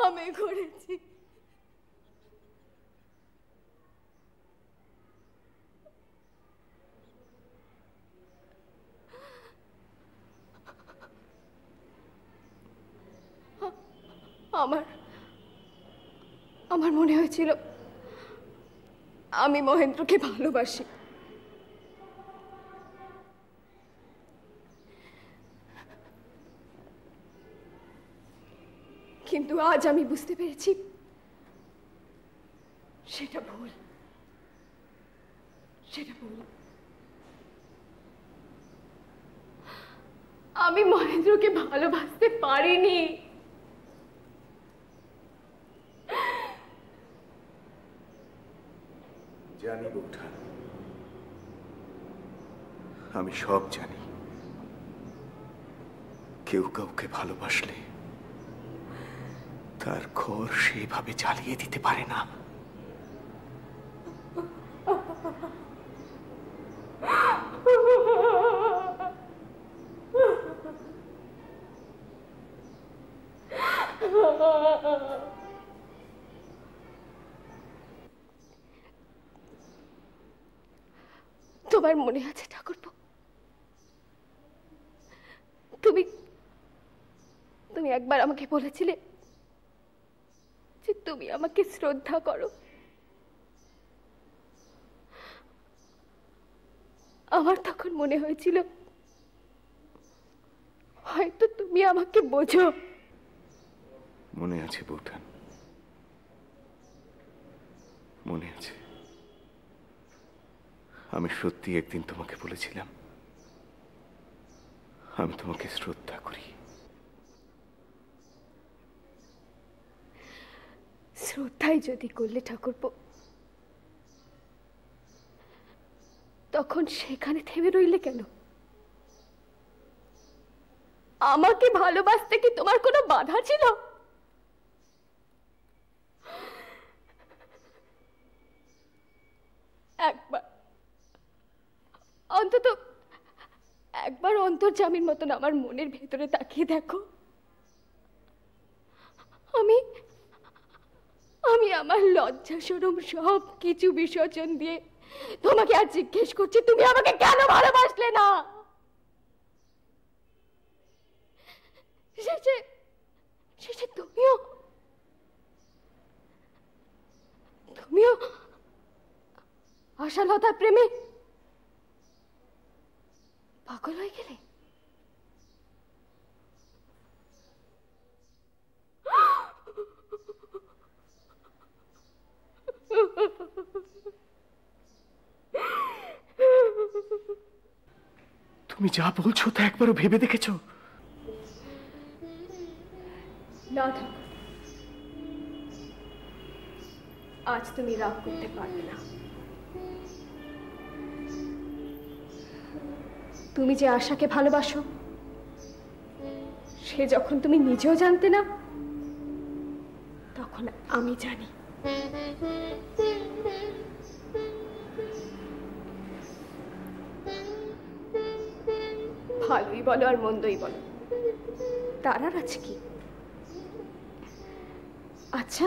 আমি করেছি। আমার মনে হয়েছিল আমি মহেন্দ্রকে ভালোবাসি, কিন্তু আজ আমি বুঝতে পেরেছি সেটা ভুল। আমি মহেন্দ্রকে ভালোবাসতে পারিনি। জানি বৌঠান, আমি সব জানি। কেউ কাউকে ভালোবাসলে তার ঘর সেভাবে জ্বালিয়ে দিতে পারে না। তোমার মনে আছে ঠাকুরপো, তুমি একবার আমাকে বলেছিলে যে তুমি আমাকে শ্রদ্ধা করো। আমার তখন মনে হয়েছিল হয়তো তুমি আমাকে বোঝো। মনে আছে বৌঠান, মনে আছে। আমি সত্যি একদিন তোমাকে বলেছিলাম আমি তোমাকে শ্রদ্ধা করি। শ্রদ্ধাই যদি করলে ঠাকুরপো, তখন সেখানে থেমে রইলে কেন? আমাকে ভালোবাসতে কি তোমার কোনো বাধা ছিল? একবার অন্তর্যামীর মতন আমার মনের ভেতরে তাকিয়ে দেখো। আমি আমার লজ্জা শরম সব কিছু বিসর্জন দিয়ে তোমাকে আর জিজ্ঞেস করছি, তুমি আমাকে কেন ভালোবাসলে না? শেষে তুমিও আশালতার প্রেমে পাগল হয়ে গেলে। তুমি যা বলছো তা একবারও ভেবে দেখেছো? না ঠাকুর, আজ তুমি রাগ করতে পারবে না। তুমি যে আশাকে ভালোবাসো সে যখন তুমি নিজেও জানতে না, তখন আমি জানি। ভালোই বলো আর মন্দই বলো, তার আর আছে কি? আচ্ছা,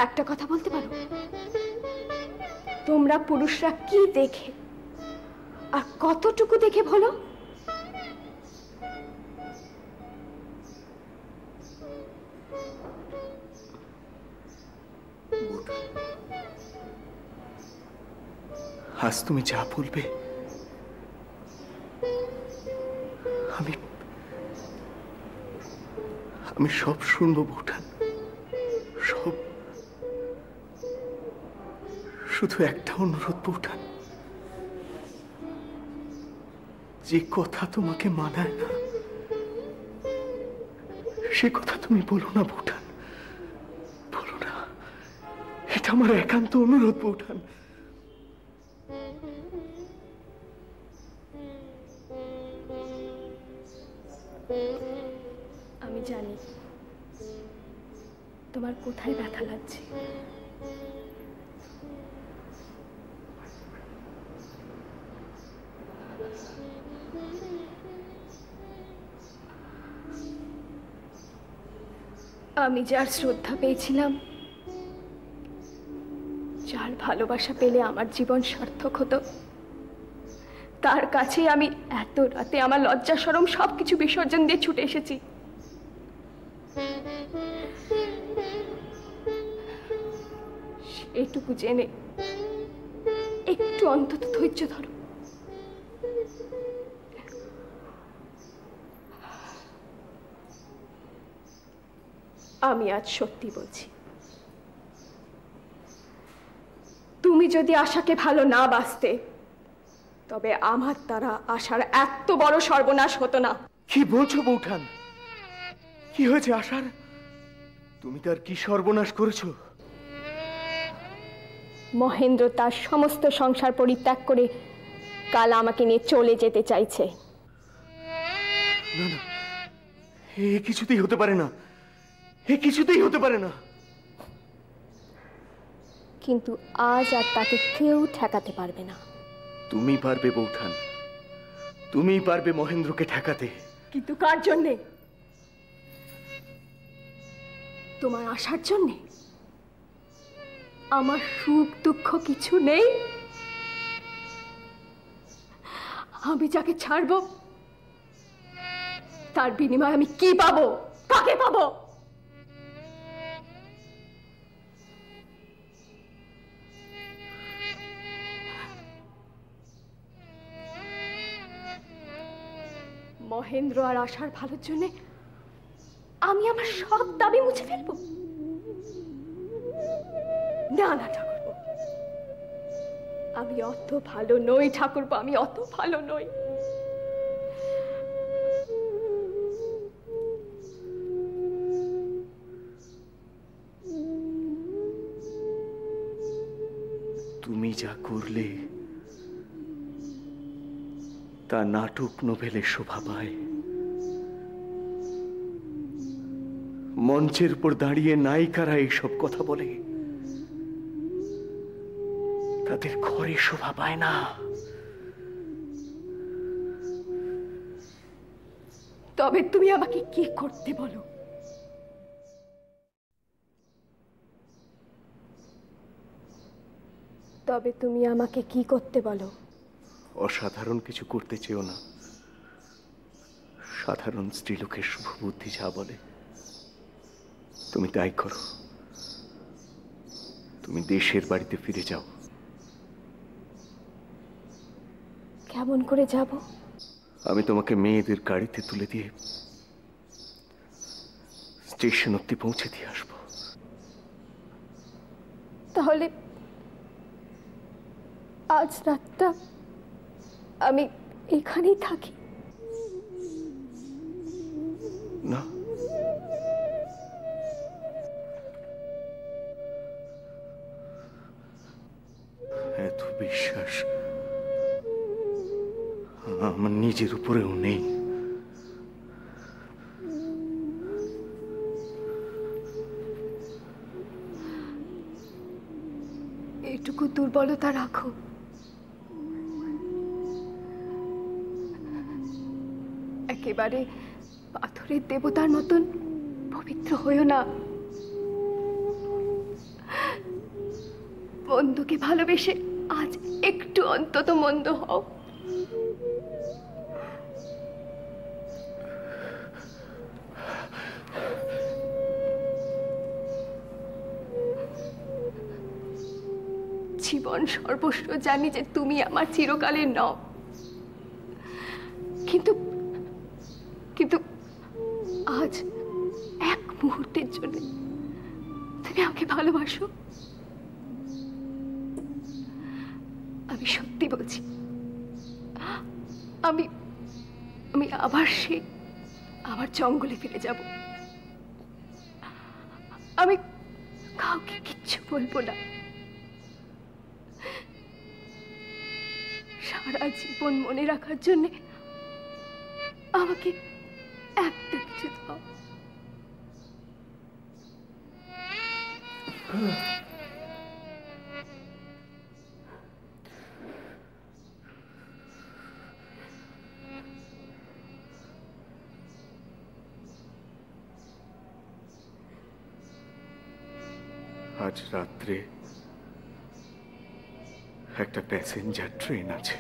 একটা কথা বলতে পারো, তোমরা পুরুষরা কি দেখে আর কতটুকু দেখে বলো? আজ তুমি যা বলবে আমি সব শুনবো বৌঠান, সব। শুধু একটা অনুরোধ বৌঠান, যে কথা তোমাকে মানায় না সে কথা তুমি বলো না বৌঠান, বলো না। এটা আমার একান্ত অনুরোধ বৌঠান। আমি জানি তোমার কোথায় ব্যথা লাগছে। আমি যার শ্রদ্ধা পেয়েছিলাম, যার ভালোবাসা পেলে আমার জীবন সার্থক হতো, তার কাছে আমি এত রাতে আমার লজ্জা শরম সবকিছু বিসর্জন দিয়ে ছুটে এসেছি। এটুকু জেনে একটু অন্তত ধৈর্য ধরো। আমি আজ সত্যি বলছি, তুমি যদি আশাকে ভালো না বাসতে, তবে আমার দ্বারা আশার এত বড় সর্বনাশ হতো না। কি বলছো বৌঠান? কি হয়েছে আশার? তুমি তার কি সর্বনাশ করেছো? মহেন্দ্র তার সমস্ত সংসার পরিত্যাগ করে কাল আমাকে নিয়ে চলে যেতে চাইছে। না না, এ কিছুতেই হতে পারে না, এ কিছুতেই হতে পারে না। কিন্তু আজ আর তাকে কেউ ঠেকাতে পারবে না। তুমি পারবে বৌঠান, তুমি পারবে মহেন্দ্রকে ঠেকাতে। কিন্তু কার জন্যে? তোমার আশার জন্যে? আমার সুখ দুঃখ কিছু নেই? আমি যাকে ছাড়বো, তার বিনিময়ে আমি কি পাবো? কাকে পাবো? মহেন্দ্র আর আশার ভালোর জন্য আমি আমার সব দাবি মুছে ফেলবো? না না ঠাকুরপো, আমি অত ভালো নই ঠাকুরপো, আমি অত ভালো নই। তুমি যা করলে তা নাটক নোভেলে শোভা পায়। মঞ্চের উপর দাঁড়িয়ে নায়িকারা এইসব কথা বলে, তাদের ঘরে শোভা পায় না। তবে তুমি আমাকে কি করতে বলো? তবে তুমি আমাকে কি করতে বলো? অসাধারণ কিছু করতে চেও না। সাধারণ স্ত্রীলোকের শুভ বুদ্ধি যা বলে তুমি তাই করো। তুমি দেশের বাড়িতে ফিরে যাও। কেমন করে যাব? আমি তোমাকে মেয়েদের গাড়িতে তুলে দিয়ে স্টেশন অব্দি পৌঁছে দিয়ে আসবো। তাহলে আজ রাতটা আমি এখানেই থাকি? না, এত বিশ্বাস আমার নিজের উপরেও নেই। এটুকু দুর্বলতা রাখো। একেবারে পাথরের দেবতার মতন পবিত্র হইও না। মন্দকে ভালোবেসে আজ একটু অন্তত মন্দ হও। জীবন সর্বস্ব জানি যে তুমি আমার চিরকালের নও, কিন্তু কিন্তু আজ এক মুহূর্তের জন্য তুমি আমাকে ভালোবাসো। আমি সত্যি বলছি, আমি আমি আবার জঙ্গলে ফিরে যাব। আমি কাউকে কিচ্ছু বলবো না। সারা জীবন মনে রাখার জন্য আমাকে একটা কিছু দাও। আজ রাত্রে একটা প্যাসেঞ্জার ট্রেন আছে।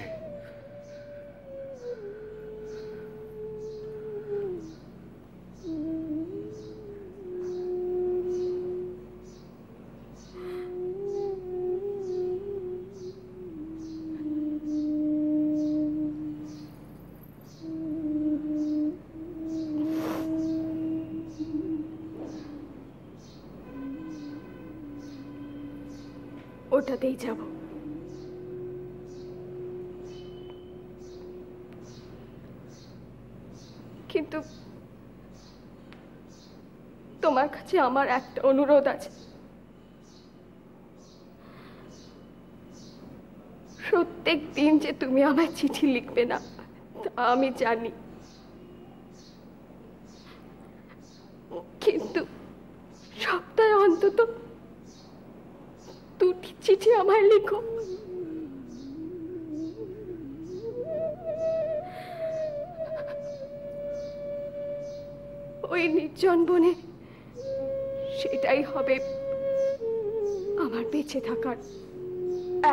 ওটাতেই যাব। কিন্তু তোমার কাছে আমার একটা অনুরোধ আছে। প্রত্যেক দিন যে তুমি আমায় চিঠি লিখবে না তা আমি জানি, কিন্তু সপ্তাহে অন্তত 2টি চিঠি আমায় লিখো। ওই নির্জন বনে সেটাই হবে আমার বেঁচে থাকার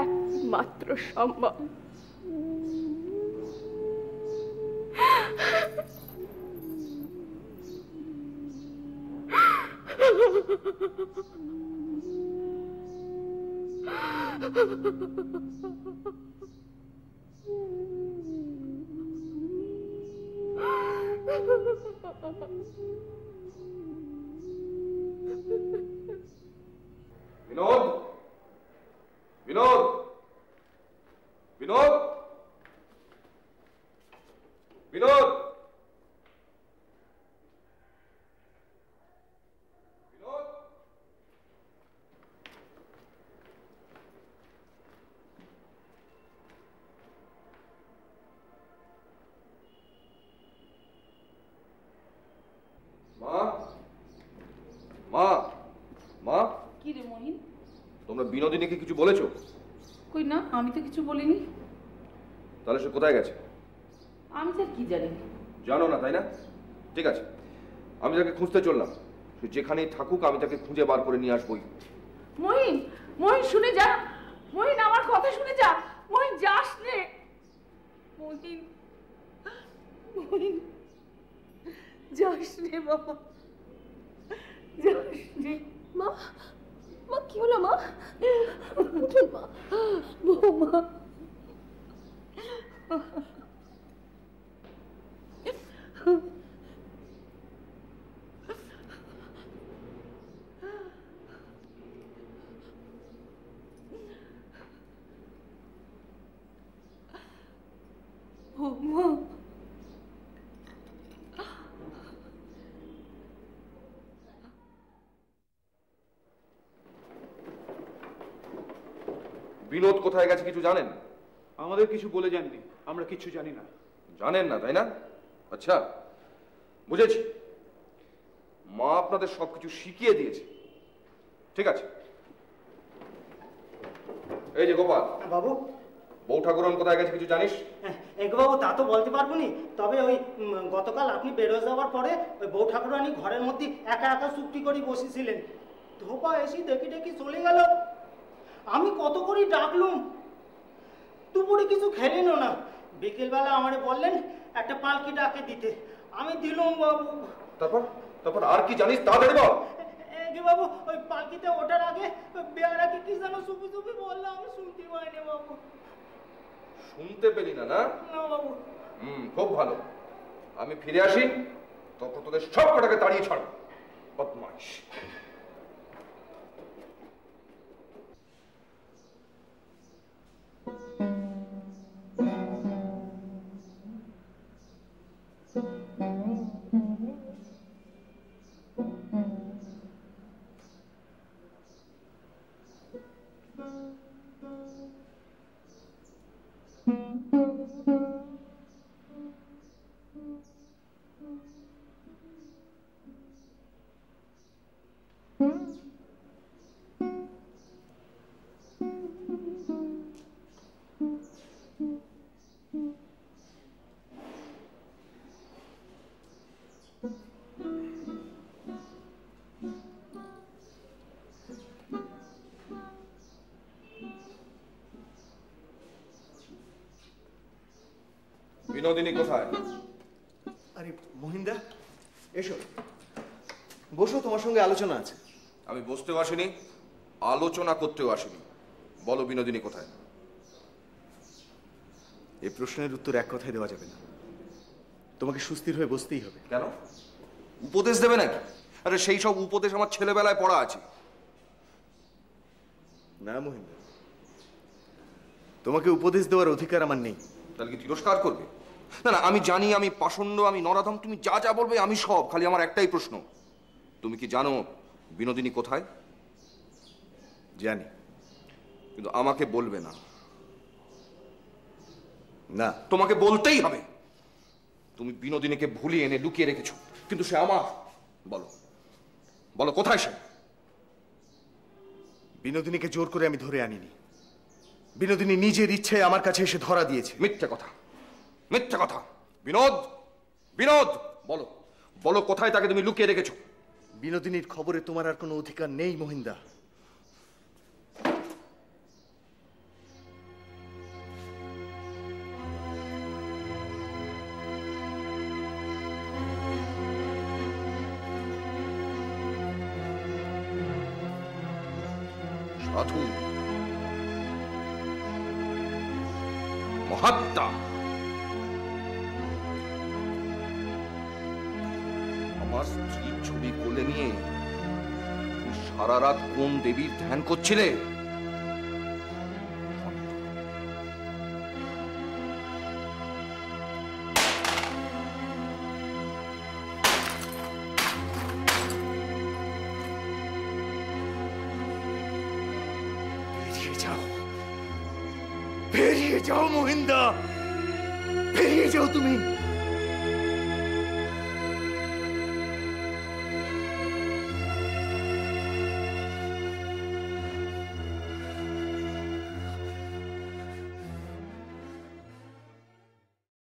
একমাত্র সম্ভব। বিনোদ, বিনোদ, বিনোদ, বিনোদ, বিনোদ। মা, মা, মা, কি রে মহিন? তোমরা বিনোদিনীকে কিছু বলেছো? কই না, আমি তো কিছু বলিনি। তাহলে সে কোথায় গেছে? আমি তো কি জানি। জানো না তাই না? ঠিক আছে, আমি তাকে খুঁজতে চললাম। সে যেখানেই থাকুক আমি তাকে খুঁজে বার করে নিয়ে আসবোই। মহিন, মহিন শুনে যা। মহিন আমার কথা শুনে যা। মহিন যাস রে। মহিন, মহিন যাস রে বাবা, যাস রে। মা, মা কি হলো মা? উঠুন মা। বৌমা, বৌমা, বিনোদ কোথায় গেছে কিছু জানেন? আমাদের কিছু বলে যাননি, আমরা কিছু জানি না। জানেন না তাই না? আচ্ছা, বুঝেছি। মা আপনাদের সবকিছু শিখিয়ে দিয়েছে। ঠিক আছে, এই যে গোপাল বাবু। বউ ঠাকুরন কোথায় গেছে কিছু জানিস? এগো বাবু, তা তো বলতে পারবো নি, তবে ওই গতকাল আপনি বেরোয় যাওয়ার পরে ওই বউ ঠাকুরানি ঘরের মধ্যে একা একা চুপটি করে বসেছিলেন। ধোপা এসে দেখি দেখি চলে গেল। আমি কত করে ডাকলুম, দুপুরে কিছু খেলেনও না। বিকেলবেলা আমারে বললেন একটা পালকি ডাকে দিতে, আমি দিলুম বাবু। তারপর তারপর আর কি জানিস তাড়াতাড়ি বল। এগে বাবু, ওই পালকিতে ওঠার আগে বেয়ারাকে কি যেন চুপি চুপি বললো, আমি শুনতে পাইনি বাবু। শুনতে পেলি না? না না বাবু। খুব ভালো। আমি ফিরে আসি, তখন তোদের সব কটাকে তাড়িয়ে ছাড়। বদমাইশ। বিনোদিনী কোথায়? আরে মহিন্দা, এসো, বসো, তোমার সঙ্গে আলোচনা আছে। আমি বসতেও আসিনি, আলোচনা করতেও আসিনি। বলো বিনোদিনী কোথায়? এই প্রশ্নের উত্তর এক কথায় দেওয়া যাবে না, তোমাকে সুস্থির হয়ে বসতেই হবে। কেন? উপদেশ দেবে নাকি? আরে সেই সব উপদেশ আমার ছেলেবেলায় পড়া আছে। না মহিন্দা, তোমাকে উপদেশ দেওয়ার অধিকার আমার নেই। তাহলে কি তিরস্কার করবে? না না, আমি জানি আমি পাষণ্ড, আমি নরাধম, তুমি যা যা বলবে আমি সব। খালি আমার একটাই প্রশ্ন, তুমি কি জানো বিনোদিনী কোথায়? জানি, কিন্তু আমাকে বলবে না। না, তোমাকে বলতেই হবে। তুমি বিনোদিনীকে ভুলিয়ে এনে লুকিয়ে রেখেছো, কিন্তু সে আমার। বলো বলো, কোথায় সে? বিনোদিনীকে জোর করে আমি ধরে আনিনি, বিনোদিনী নিজের ইচ্ছায় আমার কাছে এসে ধরা দিয়েছে। মিথ্যে কথা, মিথ্যে কথা। বিনোদ, বিনোদ, বলো বলো, কোথায় তাকে তুমি লুকিয়ে রেখেছো? বিনোদিনীর খবরে তোমার আর কোনো অধিকার নেই মহিন্দা। সাধু, মহাত্মা, আমার স্ত্রীর ছবি কোলে নিয়ে তুমি সারা রাত কোন দেবীর ধ্যান করছিলে? বেরিয়ে যাও, বেরিয়ে যাও মহিন্দা, বেরিয়ে যাও তুমি।